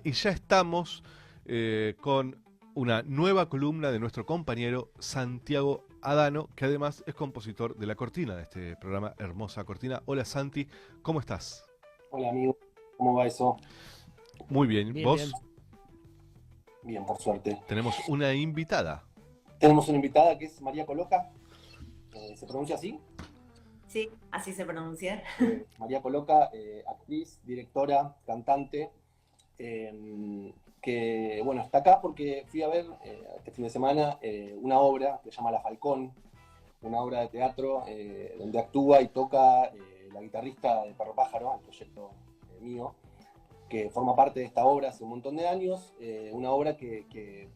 y ya estamos con una nueva columna de nuestro compañero Santiago Adano, que además es compositor de la cortina de este programa, Hermosa Cortina. Hola Santi, ¿cómo estás? Hola amigo, ¿cómo va eso? Muy bien, Bien, bien. ¿vos? Bien, por suerte. Tenemos una invitada. Tenemos una invitada que es María Coloca, ¿se pronuncia así? Sí, así se pronuncia. María Coloca, actriz, directora, cantante, que bueno, está acá porque fui a ver este fin de semana una obra que se llama La Falcón, una obra de teatro donde actúa y toca la guitarrista de Perro Pájaro, el proyecto mío, que forma parte de esta obra hace un montón de años, una obra que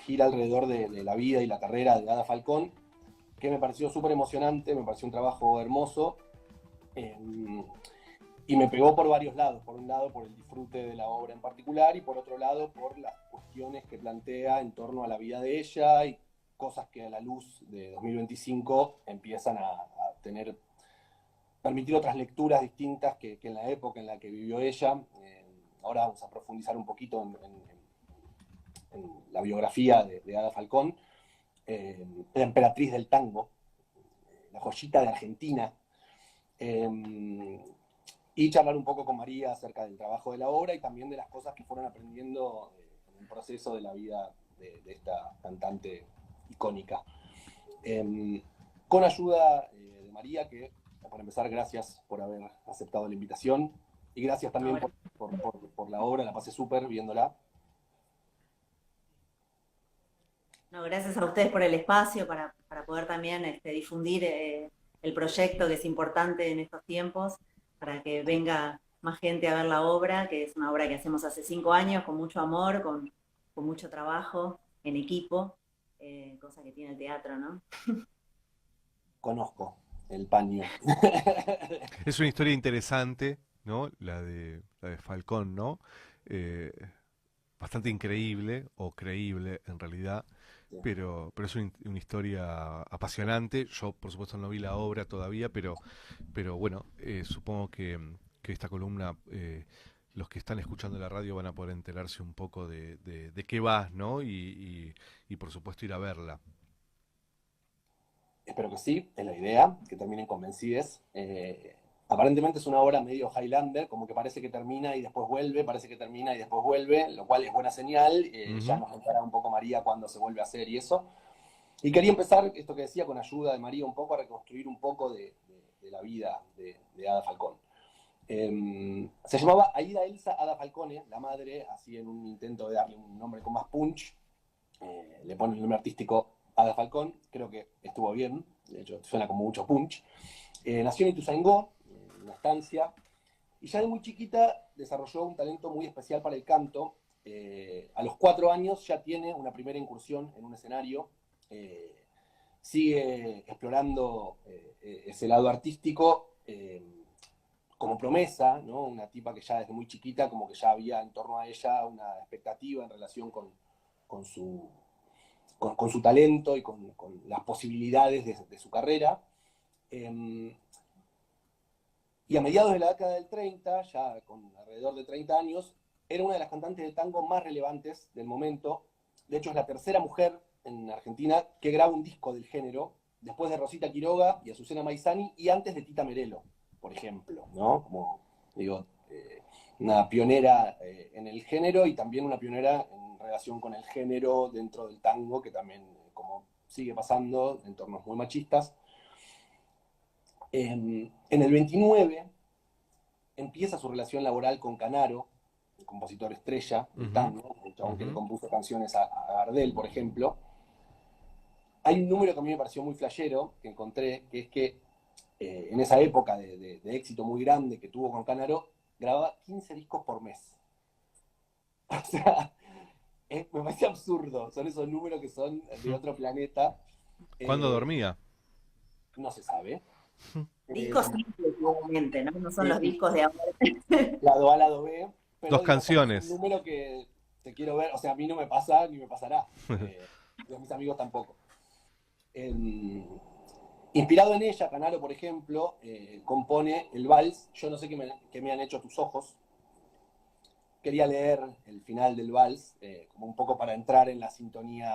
gira alrededor de la vida y la carrera de Ada Falcón, que me pareció súper emocionante, me pareció un trabajo hermoso, eh, y me pegó por varios lados. Por un lado, por el disfrute de la obra en particular, y por otro lado, por las cuestiones que plantea en torno a la vida de ella y cosas que a la luz de 2025 empiezan a permitir otras lecturas distintas que en la época en la que vivió ella. Ahora vamos a profundizar un poquito en la biografía de Ada Falcón, la emperatriz del tango, la joyita de Argentina, y charlar un poco con María acerca del trabajo de la obra y también de las cosas que fueron aprendiendo en el proceso de la vida de esta cantante icónica. Con ayuda de María, que por empezar, gracias por haber aceptado la invitación y gracias también por la obra, la pasé súper viéndola. No, gracias a ustedes por el espacio para poder también difundir el proyecto, que es importante en estos tiempos, para que venga más gente a ver la obra, que es una obra que hacemos hace 5 años con mucho amor, con mucho trabajo en equipo, cosa que tiene el teatro, ¿no? Conozco el paño. Es una historia interesante, ¿no? La de Falcón, ¿no? Bastante increíble, o creíble en realidad, Sí. pero es una historia apasionante. Yo, por supuesto, no vi la obra todavía, pero bueno, supongo que esta columna, los que están escuchando la radio van a poder enterarse un poco de qué va, ¿no? Y por supuesto ir a verla. Espero que sí, es la idea, que terminen convencidos. Aparentemente es una obra medio Highlander, como que parece que termina y después vuelve, parece que termina y después vuelve, lo cual es buena señal. Ya nos contará un poco María cuando se vuelve a hacer y eso. Y quería empezar, esto que decía, con ayuda de María, un poco a reconstruir un poco de la vida de Ada Falcón. Se llamaba Aida Elsa Ada Falcone, la madre, así en un intento de darle un nombre con más punch. Le pone el nombre artístico Ada Falcón, creo que estuvo bien, de hecho suena como mucho punch. Nació en Ituzaingó, en una estancia, y ya de muy chiquita desarrolló un talento muy especial para el canto. A los 4 años ya tiene una primera incursión en un escenario, sigue explorando ese lado artístico como promesa, ¿no? Una tipa que ya desde muy chiquita como que ya había en torno a ella una expectativa en relación con con su talento y con las posibilidades de su carrera. Y a mediados de la década del 30, ya con alrededor de 30 años, era una de las cantantes de tango más relevantes del momento. De hecho, es la tercera mujer en Argentina que graba un disco del género, después de Rosita Quiroga y Azucena Maizani, y antes de Tita Merelo, por ejemplo, ¿no? Como digo, una pionera en el género y también una pionera en relación con el género dentro del tango, que también, como sigue pasando, en entornos muy machistas. En el 29 empieza su relación laboral con Canaro, el compositor estrella del tango, el chabón que le compuso canciones a Gardel, por ejemplo. Hay un número que a mí me pareció muy flashero, que encontré, que es que en esa época de éxito muy grande que tuvo con Canaro, grababa 15 discos por mes. O sea, me parece absurdo, son esos números que son de otro planeta. ¿Cuándo Eh, dormía? no se sabe. Discos simples, obviamente, ¿no? No son Sí, los discos de ahora. lado A, lado B, pero Dos digo, es un canciones. número que te quiero ver, o sea, a mí no me pasa ni me pasará, y a mis amigos tampoco. Inspirado en ella, Canaro, por ejemplo, compone el vals Yo no sé qué me han hecho tus ojos, quería leer el final del vals, como un poco para entrar en la sintonía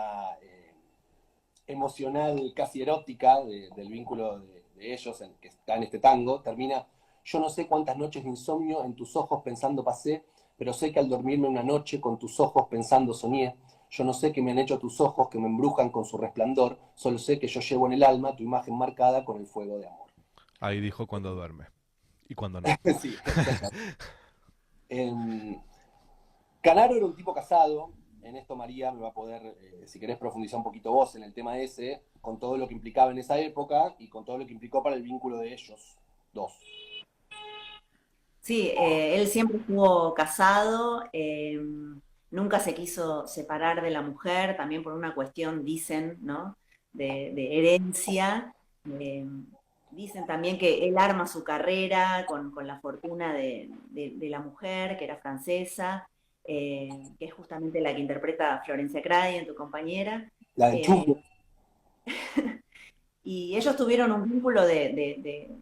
emocional, casi erótica, del vínculo de ellos, que está en este tango. Termina: yo no sé cuántas noches de insomnio en tus ojos pensando pasé, pero sé que al dormirme una noche con tus ojos pensando soñé. Yo no sé qué me han hecho tus ojos que me embrujan con su resplandor, solo sé que yo llevo en el alma tu imagen marcada con el fuego de amor. Ahí dijo cuando duerme y cuando no. Sí, exacto. Canaro era un tipo casado. En esto María me va a poder, si querés profundizar un poquito vos en el tema ese, con todo lo que implicaba en esa época y con todo lo que implicó para el vínculo de ellos dos. Sí, él siempre estuvo casado, nunca se quiso separar de la mujer, también por una cuestión, dicen, ¿no? De herencia. Eh, Dicen también que él arma su carrera con la fortuna de la mujer, que era francesa, que es justamente la que interpreta a Florencia Crady, tu compañera. La del Eh, chumbo. y ellos tuvieron un vínculo de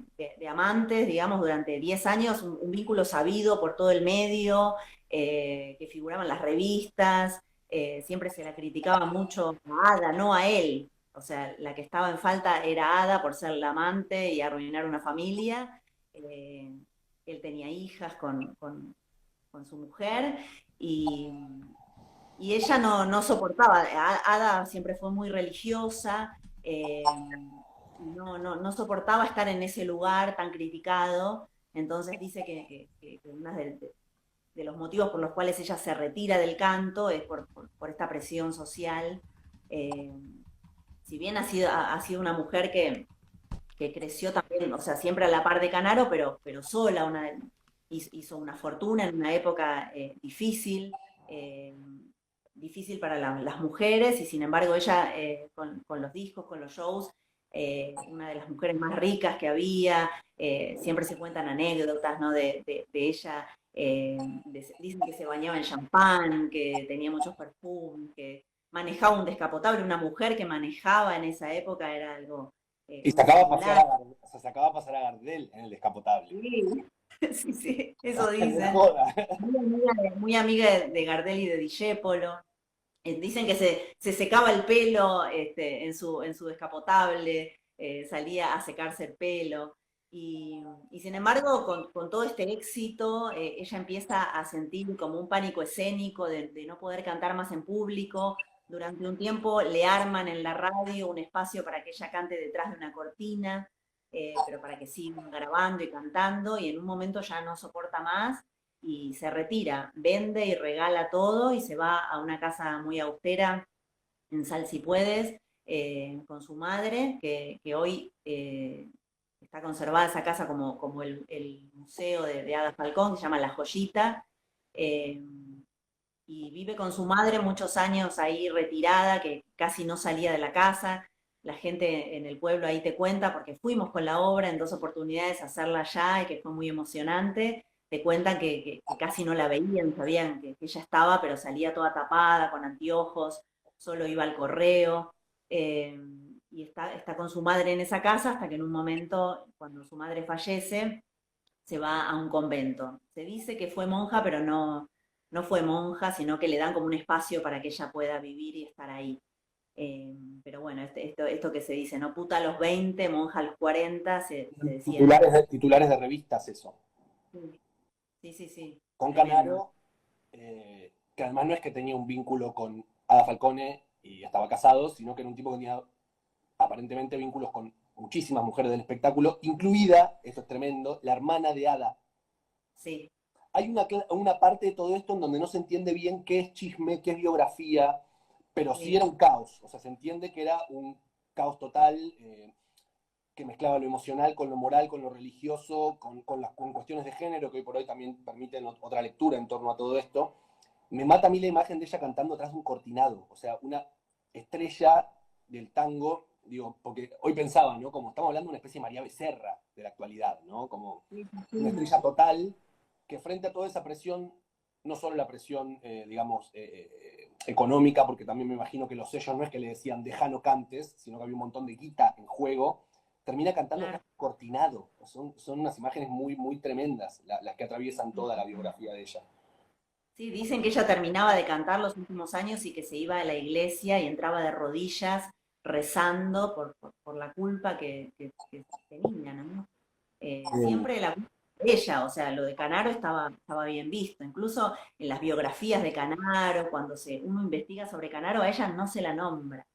amantes, digamos, durante 10 años, un vínculo sabido por todo el medio, que figuraba en las revistas, siempre se la criticaba mucho a Ada, no a él. O sea, la que estaba en falta era Ada por ser la amante y arruinar una familia. Eh, Él tenía hijas con su mujer y, y ella no soportaba. Ada siempre fue muy religiosa, no soportaba estar en ese lugar tan criticado. Entonces dice que uno de los motivos por los cuales ella se retira del canto es por esta presión social. Eh, si bien ha sido una mujer que creció también, o sea, siempre a la par de Canaro, pero sola, hizo una fortuna en una época eh, difícil para las mujeres, y sin embargo ella con los discos, con los shows, una de las mujeres más ricas que había. Siempre se cuentan anécdotas, ¿no? De ella. Dicen que se bañaba en champán, que tenía muchos perfumes, que manejaba un descapotable. Una mujer que manejaba en esa época era algo Y muy sacaba a pasear singular. o sea, sacaba a pasar a Gardel en el descapotable. Sí, sí, sí, eso No dicen. joda. Muy amiga de Gardel y de Discépolo. Dicen que se secaba el pelo en su descapotable, salía a secarse el pelo. Y sin embargo, con todo este éxito, ella empieza a sentir como un pánico escénico de no poder cantar más en público. Durante un tiempo le arman en la radio un espacio para que ella cante detrás de una cortina, pero para que sigan grabando y cantando, y en un momento ya no soporta más y se retira, vende y regala todo y se va a una casa muy austera en Sal Si Puedes, con su madre, que hoy está conservada esa casa como el museo de Ada Falcón, que se llama La Joyita. eh, y vive con su madre muchos años ahí retirada, que casi no salía de la casa. La gente en el pueblo ahí te cuenta, porque fuimos con la obra en 2 oportunidades a hacerla allá y que fue muy emocionante. Te cuentan que casi no la veían, sabían que ella estaba, pero salía toda tapada, con anteojos, solo iba al correo. eh, y está con su madre en esa casa hasta que en un momento, cuando su madre fallece, se va a un convento. Se dice que fue monja, pero no fue monja, sino que le dan como un espacio para que ella pueda vivir y estar ahí. Pero bueno, esto que se dice, ¿no? Puta a los 20, monja a los 40, se decía en esa. Titulares de revistas, eso. Sí, sí, sí, Con tremendo. Canaro, que además no es que tenía un vínculo con Ada Falcone y estaba casado, sino que era un tipo que tenía aparentemente vínculos con muchísimas mujeres del espectáculo, incluida, esto es tremendo, la hermana de Ada. Sí, Hay una parte de todo esto en donde no se entiende bien qué es chisme, qué es biografía, pero sí sí, era un caos. O sea, se entiende que era un caos total, que mezclaba lo emocional con lo moral, con lo religioso, con cuestiones de género, que hoy por hoy también permiten otra lectura en torno a todo esto. Me mata a mí la imagen de ella cantando atrás de un cortinado, o sea, una estrella del tango, digo, porque hoy pensaba, ¿no? Como estamos hablando de una especie de María Becerra de la actualidad, ¿no? Como sí, una sí. estrella total que frente a toda esa presión, no solo la presión, digamos, económica, porque también me imagino que los sellos no es que le decían deja no cantes, sino que había un montón de guita en juego, termina cantando Claro. cortinado. Son unas imágenes muy, muy tremendas las que atraviesan toda la biografía de ella. Sí, dicen que ella terminaba de cantar los últimos años y que se iba a la iglesia y entraba de rodillas rezando por la culpa que tenía, ¿no? Eh, Siempre la culpa de ella, o sea, lo de Canaro estaba bien visto. Incluso en las biografías de Canaro, cuando uno investiga sobre Canaro, a ella no se la nombra.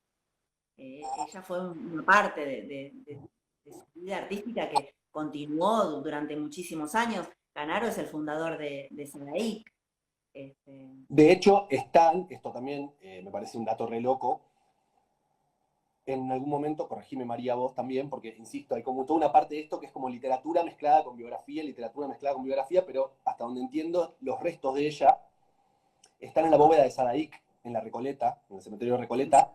Ella fue una parte de su vida artística que continuó durante muchísimos años. Canaro es el fundador de Sadaik. Este, de hecho, esto también me parece un dato re loco, en algún momento, corregime María vos también, porque insisto, hay como toda una parte de esto que es como literatura mezclada con biografía, pero hasta donde entiendo, los restos de ella están en la bóveda de Sadaik, en la Recoleta, en el cementerio de Recoleta,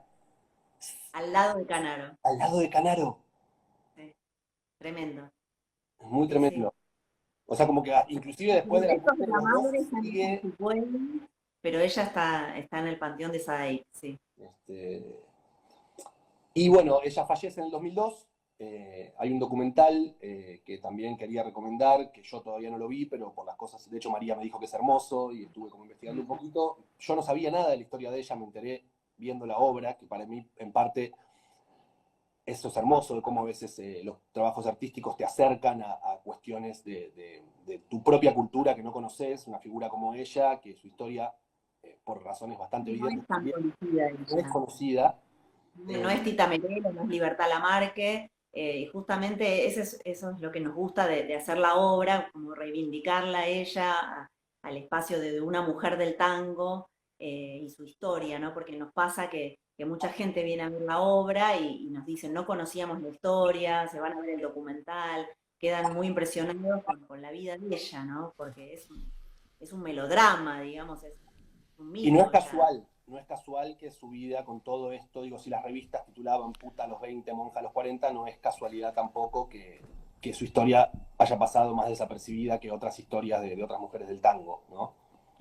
al lado de Canaro. al lado de Canaro. Sí, tremendo. Es muy Sí, sí. tremendo. O sea, como que inclusive después de la Esto muerte de de la los dos, madre está en sigue. su pueblo, pero ella está en el panteón de Sadaik, sí. Este, y bueno, ella fallece en el 2002. Hay un documental que también quería recomendar, que yo todavía no lo vi, pero por las cosas, de hecho María me dijo que es hermoso y estuve como investigando un poquito. Yo no sabía nada de la historia de ella, me enteré viendo la obra, que para mí en parte eso es hermoso, de cómo a veces los trabajos artísticos te acercan a cuestiones de tu propia cultura que no conoces, una figura como ella, que su historia, por razones bastante No evidentes es tan también, conocida no es ella. conocida. No es Tita Merelo, no es Libertad Lamarque, y justamente eso es lo que nos gusta de hacer la obra, como reivindicarla a ella, al espacio de una mujer del tango y su historia, ¿no? Porque nos pasa que mucha gente viene a ver la obra y nos dicen, no conocíamos la historia, se van a ver el documental, quedan muy impresionados con la vida de ella, ¿no? Porque es un melodrama, digamos, es un Y no es mito ya. casual, no es casual que su vida con todo esto, digo, si las revistas titulaban Puta a los 20, Monja a los 40, no es casualidad tampoco que su historia haya pasado más desapercibida que otras historias de otras mujeres del tango, ¿no?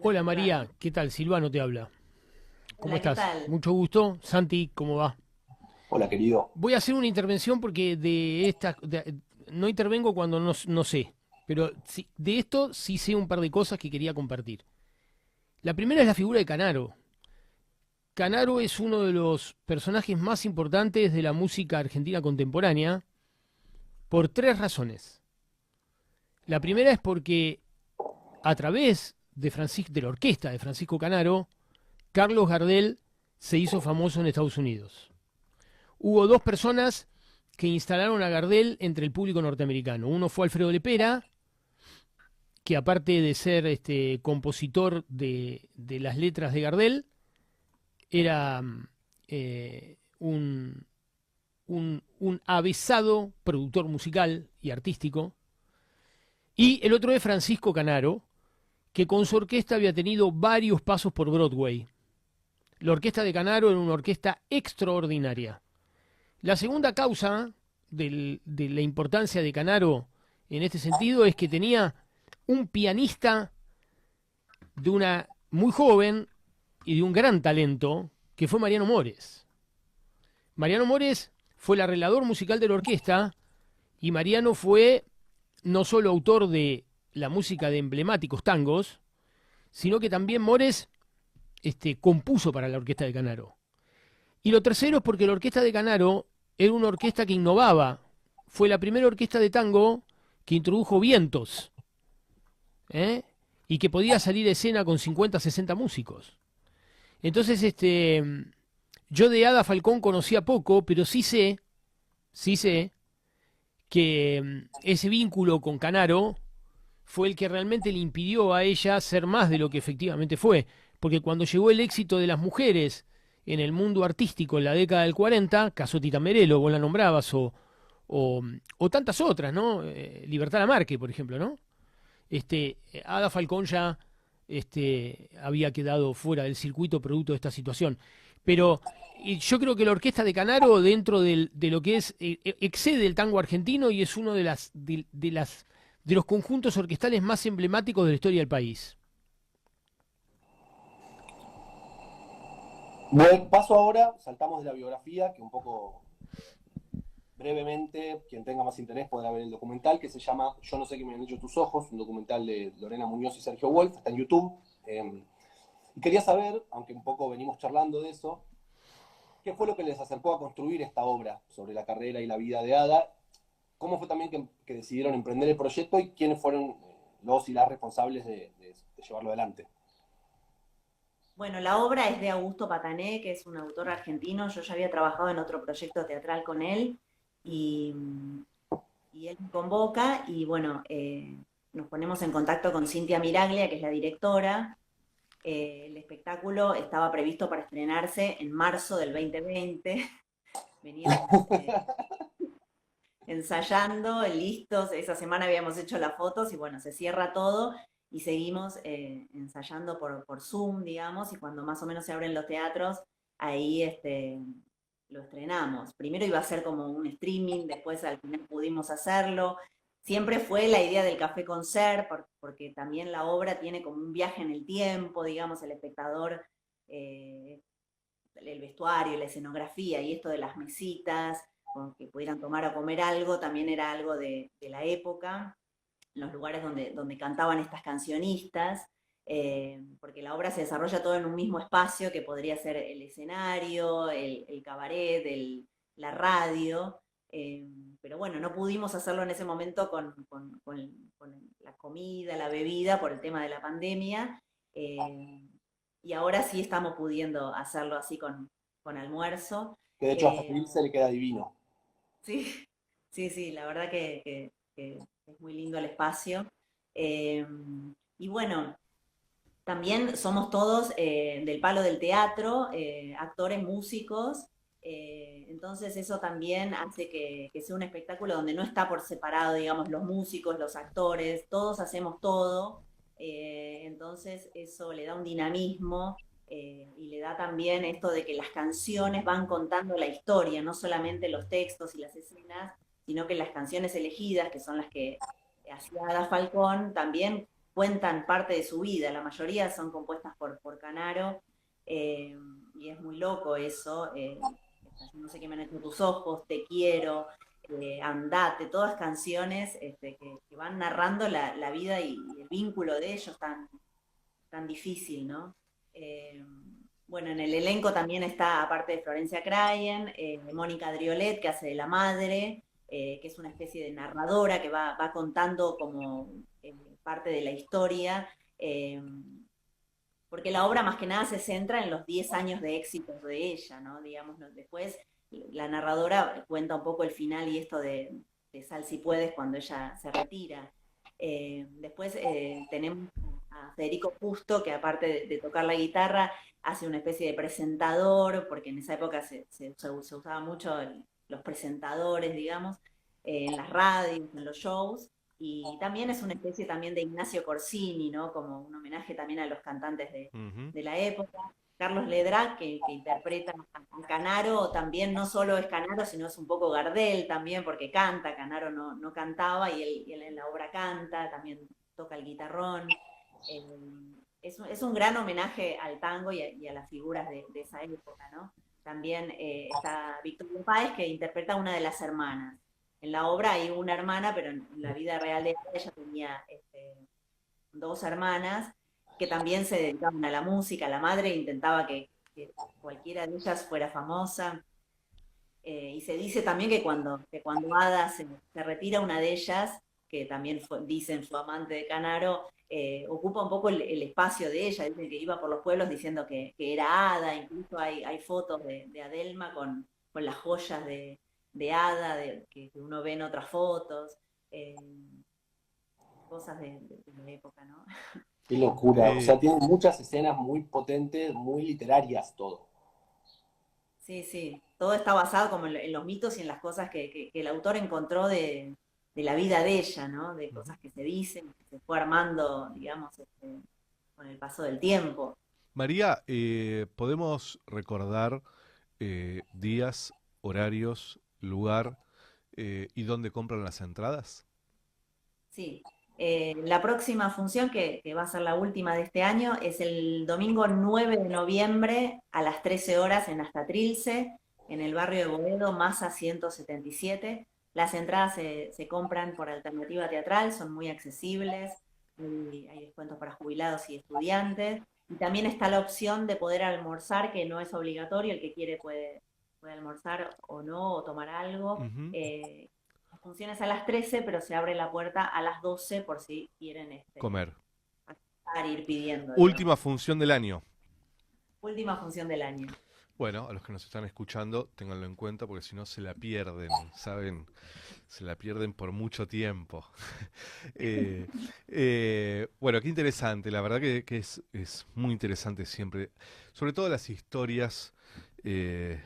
Hola Claro. María, ¿qué tal? Silvano te habla. ¿Cómo Hola, ¿qué estás? tal? Mucho gusto. Santi, ¿cómo va? Hola, querido. Voy a hacer una intervención porque no intervengo cuando no sé, pero de esto sí sé un par de cosas que quería compartir. La primera es la figura de Canaro. Canaro es uno de los personajes más importantes de la música argentina contemporánea por tres razones. La primera es porque a través de la orquesta de Francisco Canaro, Carlos Gardel se hizo famoso en Estados Unidos. Hubo dos personas que instalaron a Gardel entre el público norteamericano. Uno fue Alfredo Lepera, que aparte de ser compositor de las letras de Gardel, era un avesado productor musical y artístico. Y el otro es Francisco Canaro, que con su orquesta había tenido varios pasos por Broadway. La orquesta de Canaro era una orquesta extraordinaria. La segunda causa de la importancia de Canaro en este sentido es que tenía un pianista de una muy joven y de un gran talento, que fue Mariano Mores. Mariano Mores fue el arreglador musical de la orquesta y Mariano fue no solo autor de la música de emblemáticos tangos, sino que también Mores compuso para la orquesta de Canaro. Y lo tercero es porque la orquesta de Canaro era una orquesta que innovaba. Fue la primera orquesta de tango que introdujo vientos, ¿eh? Y que podía salir a escena con 50, 60 músicos. Entonces, yo de Ada Falcón conocía poco, pero sí sé que ese vínculo con Canaro fue el que realmente le impidió a ella ser más de lo que efectivamente fue. Porque cuando llegó el éxito de las mujeres en el mundo artístico en la década del 40, caso Tita Merelo, vos la nombrabas, o tantas otras, ¿no? Libertad Lamarque, por ejemplo, ¿no? Ada Falcón ya había quedado fuera del circuito producto de esta situación. Pero yo creo que la orquesta de Canaro, dentro de lo que es, excede el tango argentino y es uno de los conjuntos orquestales más emblemáticos de la historia del país. Bueno, paso ahora, saltamos de la biografía, que un poco brevemente, quien tenga más interés podrá ver el documental que se llama Yo no sé qué me han hecho tus ojos, un documental de Lorena Muñoz y Sergio Wolf, está en YouTube. Y quería saber, aunque un poco venimos charlando de eso, ¿qué fue lo que les acercó a construir esta obra sobre la carrera y la vida de Ada? ¿Cómo fue también que decidieron emprender el proyecto y quiénes fueron los y las responsables de llevarlo adelante? Bueno, la obra es de Augusto Patané, que es un autor argentino. Yo ya había trabajado en otro proyecto teatral con él y, y él me convoca y bueno, nos ponemos en contacto con Cintia Miraglia, que es la directora. El espectáculo estaba previsto para estrenarse en marzo del 2020. Veníamos ensayando, listos. Esa semana habíamos hecho las fotos y bueno, se cierra todo y seguimos ensayando por Zoom, digamos, y cuando más o menos se abren los teatros, ahí lo estrenamos. Primero iba a ser como un streaming, después al final pudimos hacerlo. Siempre fue la idea del café concert, porque también la obra tiene como un viaje en el tiempo, digamos, el espectador, el vestuario, la escenografía y esto de las mesitas, con que pudieran tomar o comer algo, también era algo de la época, en los lugares donde cantaban estas cancionistas, porque la obra se desarrolla todo en un mismo espacio que podría ser el escenario, el cabaret, la radio, pero bueno, no pudimos hacerlo en ese momento con la comida, la bebida, por el tema de la pandemia, y ahora sí estamos pudiendo hacerlo así con almuerzo. Que de hecho a Eh, Fabril se le queda divino. sí, sí, sí, la verdad que es muy lindo el espacio. Eh, y bueno, también somos todos del palo del teatro, actores, músicos, entonces eso también hace que sea un espectáculo donde no está por separado, digamos, los músicos, los actores, todos hacemos todo, entonces eso le da un dinamismo y le da también esto de que las canciones van contando la historia, no solamente los textos y las escenas, sino que las canciones elegidas, que son las que hacía Ada Falcón, también cuentan parte de su vida, la mayoría son compuestas por Canaro, eh, y es muy loco eso, no sé qué me han hecho tus ojos, te quiero, andate, todas canciones que van narrando la vida y el vínculo de ellos tan difícil, ¿no? Eh, bueno, en el elenco también está, aparte de Florencia Crayen, Mónica Driolet, que hace de la madre, que es una especie de narradora que va contando como parte de la historia, porque la obra más que nada se centra en los 10 años de éxitos de ella, ¿no? Digamos, después la narradora cuenta un poco el final y esto de Sal si puedes cuando ella se retira. Después tenemos a Federico Justo, que aparte de tocar la guitarra, hace una especie de presentador, porque en esa época se usaba mucho los presentadores, digamos, en las radios, en los shows, y también es una especie también de Ignacio Corsini, ¿no? Como un homenaje también a los cantantes Ujú. de la época. Carlos Ledra, que interpreta a Canaro, también no solo es Canaro, sino es un poco Gardel también, porque canta, Canaro no cantaba y él en la obra canta, también toca el guitarrón. Eh, es un gran homenaje al tango y a las figuras de esa época, ¿no? También está Victoria Páez, que interpreta a una de las hermanas. En la obra hay una hermana, pero en la vida real de ella tenía dos hermanas que también se dedicaban a la música. La madre intentaba que cualquiera de ellas fuera famosa. Y se dice también que cuando Ada se retira, una de ellas, que también dicen su amante de Canaro, ocupa un poco el espacio de ella. Dicen que iba por los pueblos diciendo que era Ada. Incluso hay fotos de Adelma con las joyas de Ada que uno ve en otras fotos. eh, Cosas de la época, ¿no? Qué locura. O Eh, sea, tiene muchas escenas muy potentes, muy literarias todo. Sí, sí, todo está basado como en los mitos y en las cosas que el autor encontró de la vida de ella, ¿no? De ujú. cosas que se dicen, que se fue armando, digamos, con el paso del tiempo. María, ¿podemos recordar días, horarios, lugar y dónde compran las entradas? Sí. La próxima función, que va a ser la última de este año, es el domingo 9 de noviembre a las 13 horas en Hasta Trilce, en el barrio de Boedo, Masa 177. Las entradas se compran por alternativa teatral, son muy accesibles, hay descuentos para jubilados y estudiantes. Y también está la opción de poder almorzar, que no es obligatorio, el que quiere puede almorzar o no, o tomar algo. Ujú. La función es a las 13, pero se abre la puerta a las 12 por si quieren Comer. ir pidiendo, digamos. Última función del año. Última función del año. Bueno, a los que nos están escuchando, ténganlo en cuenta porque si no se la pierden, ¿saben? Se la pierden por mucho tiempo. Eh, bueno, qué interesante, la verdad que es muy interesante siempre, sobre todo las historias eh,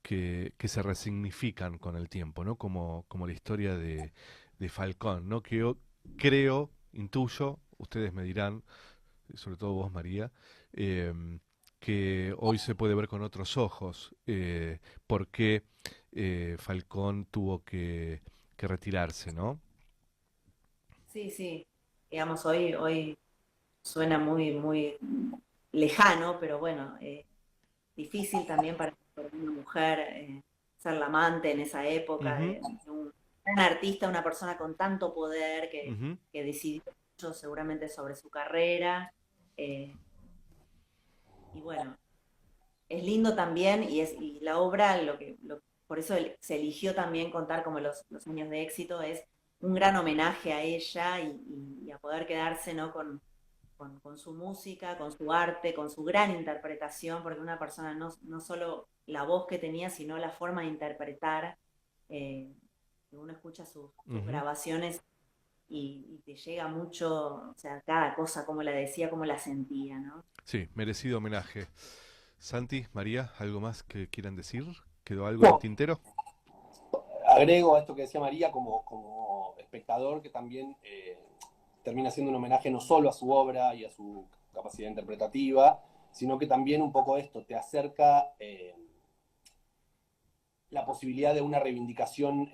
que se resignifican con el tiempo, ¿no? Como la historia de Falcón, ¿no? Que yo creo, intuyo, ustedes me dirán, sobre todo vos, María, em, que hoy se puede ver con otros ojos por qué Falcón tuvo que retirarse, ¿no? Sí, sí. Digamos, hoy suena muy lejano, pero bueno, difícil también para una mujer ser la amante en esa época Ujú, de un gran artista, una persona con tanto poder ujú, que decidió mucho seguramente sobre su carrera. eh, y bueno, es lindo también y la obra, por eso se eligió también contar como los años de éxito, es un gran homenaje a ella y a poder quedarse, ¿no? Con su música, con su arte, con su gran interpretación, porque una persona no solo la voz que tenía, sino la forma de interpretar. eh, Uno escucha sus ujú. grabaciones y te llega mucho, o sea, cada cosa, como la decía, como la sentía, ¿no? Sí, merecido homenaje. Santi, María, ¿algo más que quieran decir? ¿Quedó algo en el No, tintero? agrego a esto que decía María como espectador que también termina siendo un homenaje no solo a su obra y a su capacidad interpretativa, sino que también un poco esto te acerca la posibilidad de una reivindicación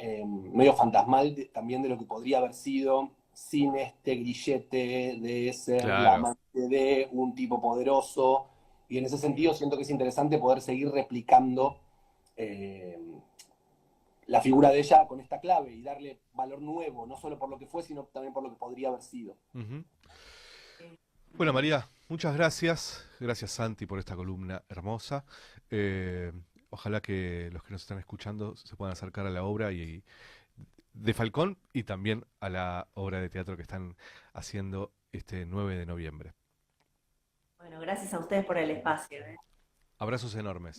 medio fantasmal también de lo que podría haber sido sin este grillete de ser la Claro. amante de un tipo poderoso. Y en ese sentido siento que es interesante poder seguir replicando eh, la figura de ella con esta clave y darle valor nuevo, no solo por lo que fue, sino también por lo que podría haber sido. Ujú. Sí. Bueno, María, muchas gracias. Gracias, Santi, por esta columna hermosa. Eh, Ojalá que los que nos están escuchando se puedan acercar a la obra de Falcón y también a la obra de teatro que están haciendo este 9 de noviembre. Bueno, gracias a ustedes por el espacio. Abrazos enormes.